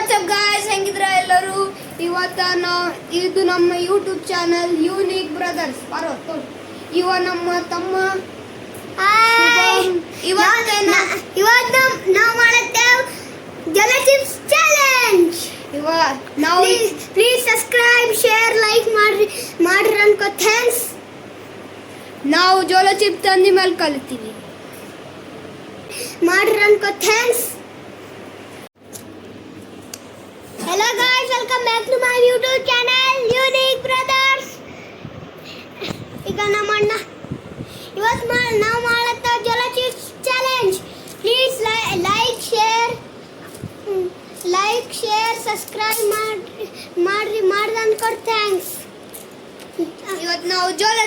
WhatsApp guys, ಹೆಂಗಿದ್ರ ಎಲ್ಲರೂ? ಇದು ನಮ್ಮ ಯೂಟ್ಯೂಬ್ ಚಾನಲ್ ಯೂನಿಕ್ ಬ್ರದರ್ಸ್. ಇವ ನಮ್ಮ ತಮ್ಮ. ಇವತ್ತು ನಾವು ಮಾಡುತ್ತೇವೆ ಜಲ ಚಿಪ್ಸ್ ಚಾಲೆಂಜ್. ನಾವು ಪ್ಲೀಸ್ ಸಬ್ಸ್ಕ್ರೈಬ್, ಶೇರ್, ಲೈಕ್ ಮಾಡ್ರಿ ಅನ್ಕೋ. ಥ್ಯಾಂಕ್ಸ್. ನಾವು ಜೋಳ ಚಿಪ್ ತಂದಿ ಮೇಲೆ ಕಲಿತೀವಿ ಮಾಡ್ರಿ ಅನ್ಕೋ. Thanks. Hello guys, welcome back to my YouTube channel Unique Brothers. ಈಗ ಇವತ್ತು ನಾವು ಮಾಡುತ್ತಾ ಜಲ chips challenge. Please like share subscribe ಮಾಡ್ರಿ ಅನ್ಕೊಡ್. ಥ್ಯಾಂಕ್ಸ್. ಇವತ್ತು ನಾವು ಜೋಳ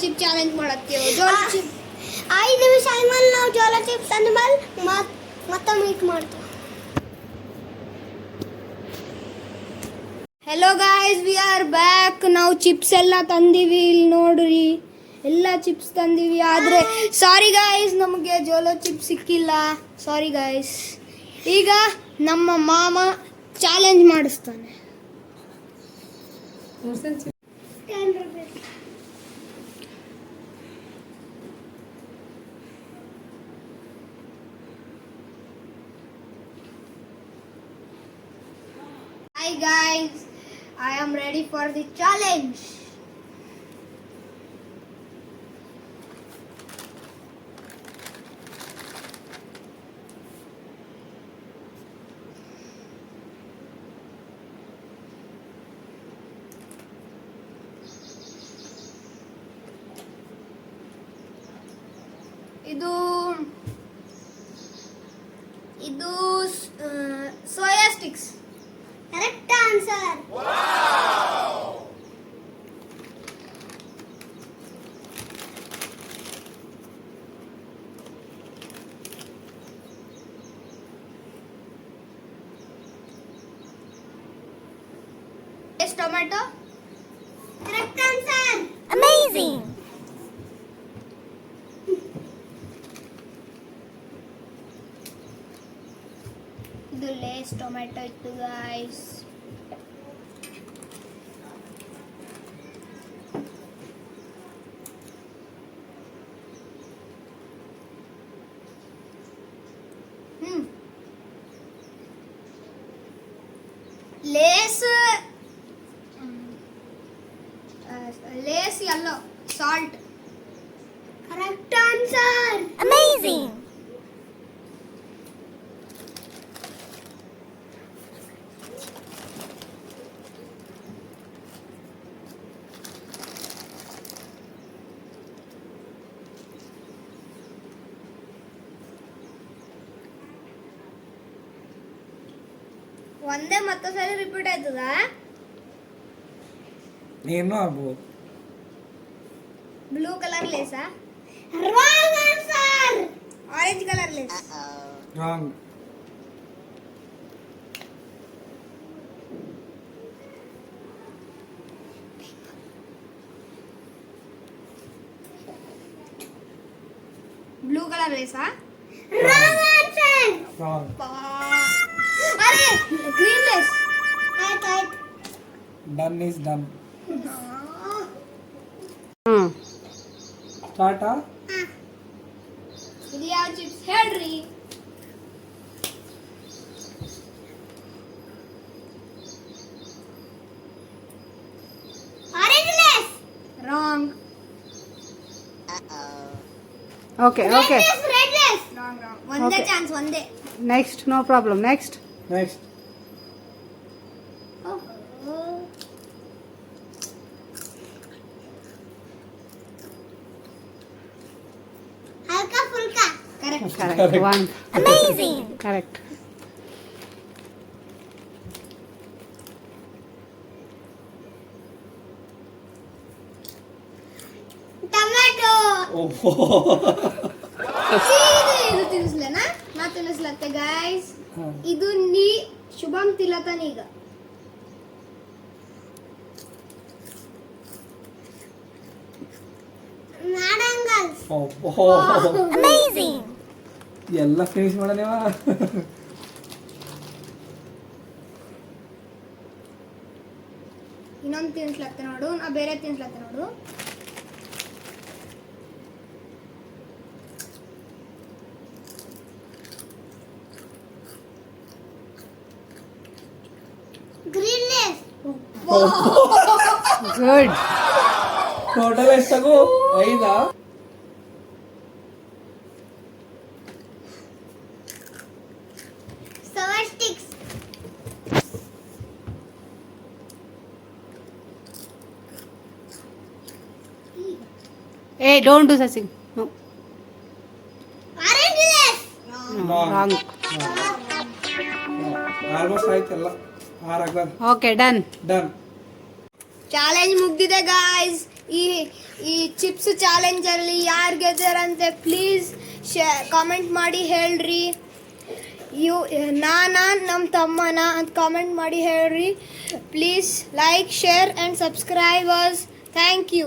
ಚಿಪ್ ಚಾಲೆಂಜ್ ಮಾಡತ್ತೇವೆ. ಜೋಳ ಚಿಪ್ 5 ನಿಮಿಷ ಆದ್ಮೇಲೆ ನಾವು ಜೋಳ ಚಿಪ್ಸ್ ಅಂದ್ಮೇಲೆ ಮತ್ತೆ ಮೀಟ್ ಮಾಡ್ತೀವಿ. Hello guys, we are back. ನಾವು ಚಿಪ್ಸ್ ಎಲ್ಲ ತಂದೀವಿ, ಇಲ್ಲಿ ನೋಡ್ರಿ, ಎಲ್ಲ ಚಿಪ್ಸ್ ತಂದೀವಿ. ಆದರೆ ಸಾರಿ ಗಾಯ್ಸ್, ನಮಗೆ ಜೋಲೋ ಚಿಪ್ಸ್ ಸಿಕ್ಕಿಲ್ಲ. ಸಾರಿ ಗಾಯ್ಸ್. ಈಗ ನಮ್ಮ ಮಾಮ ಚಾಲೆಂಜ್ ಮಾಡಿಸ್ತಾನೆ. Hi guys, I am ready for the challenge. ಇದು soya sticks. Correct answer. Tomato. Correct answer. Amazing. ಇದು ಲೇಸ್ ಟೊಮ್ಯಾಟೊ ಇತ್ತು guys. Lay's yellow salt. Correct answer. Amazing. ಒಂದೇ ಮತ್ತೊಂದ್ಸರಿ ರಿಪೀಟ್ ಆಯ್ತದ? ಏನೋ ಆಗ್ಬೋದು. ಬ್ಲೂ ಕಲರ್ ಲೇಸಾ? Wrong answer. Orange colour Lay's. Wrong. Blue colour ಲೇಸಾ? Wrong answer. ರಾಂಗ್. ಅರೆ ಗ್ರೀನ್ ಲೇಸ್. ಆಯ್ತು. Done is done. ಸ್ಟಾರ್ಟಾ? ಇದು ಯಾವ ಚಿಪ್ಸ್ ಹೇಳ್ರಿ? Orange Lay's. Wrong. Okay. Red Lay's. Wrong. ಒಂದೇ ಚಾನ್ಸ್, ಒಂದೇ. Next, no problem. Next. ಹಲ್ಕಾ ಫುಲ್ಕಾ. Correct. One. Amazing. Correct. Tomato. ಇದು ತಿನ್ನಿಸ್ಲೇನಾ? ನಾ ತಿನ್ನಿಸ್ಲತ್ತೆ ಗೈಸ್. ಇದು ಶುಭಂ ತಿಲ್ಲತಾನ ಈಗ. ಎಲ್ಲ ಫಿನಿಶ್ ಮಾಡಲೇವ. ಇನ್ನೊಂದು ತಿನ್ಸ್ಲತ್ತೆ ನೋಡು, ನಾ ಬೇರೆ ತಿನ್ಸ್ಲತ್ತೆ ನೋಡು. Green Lay's. ಗುಡ್. ಟೋಟಲ್ ಎಷ್ಟಾಗು 5. Sour sticks. Hey, don't do such thing. No. Orange lace. No. Wrong. Almost ಆಯ್ತಲ್ಲ. 6 ಆಗ್ತದೆ. Okay, done. ಡನ್. ಚಾಲೆಂಜ್ ಮುಗ್ದಿದೆ ಗಾಯ್ಸ್. ಈ ಚಿಪ್ಸ್ ಚಾಲೆಂಜ್ ಅಲ್ಲಿ ಯಾರು ಗೆದ್ದಾರಂತೆ ಪ್ಲೀಸ್ ಕಾಮೆಂಟ್ ಮಾಡಿ ಹೇಳ್ರಿ. ನಮ್ಮ ತಮ್ಮನ ಅಂತ ಕಾಮೆಂಟ್ ಮಾಡಿ ಹೇಳ್ರಿ. Please like, share and subscribers. Thank you.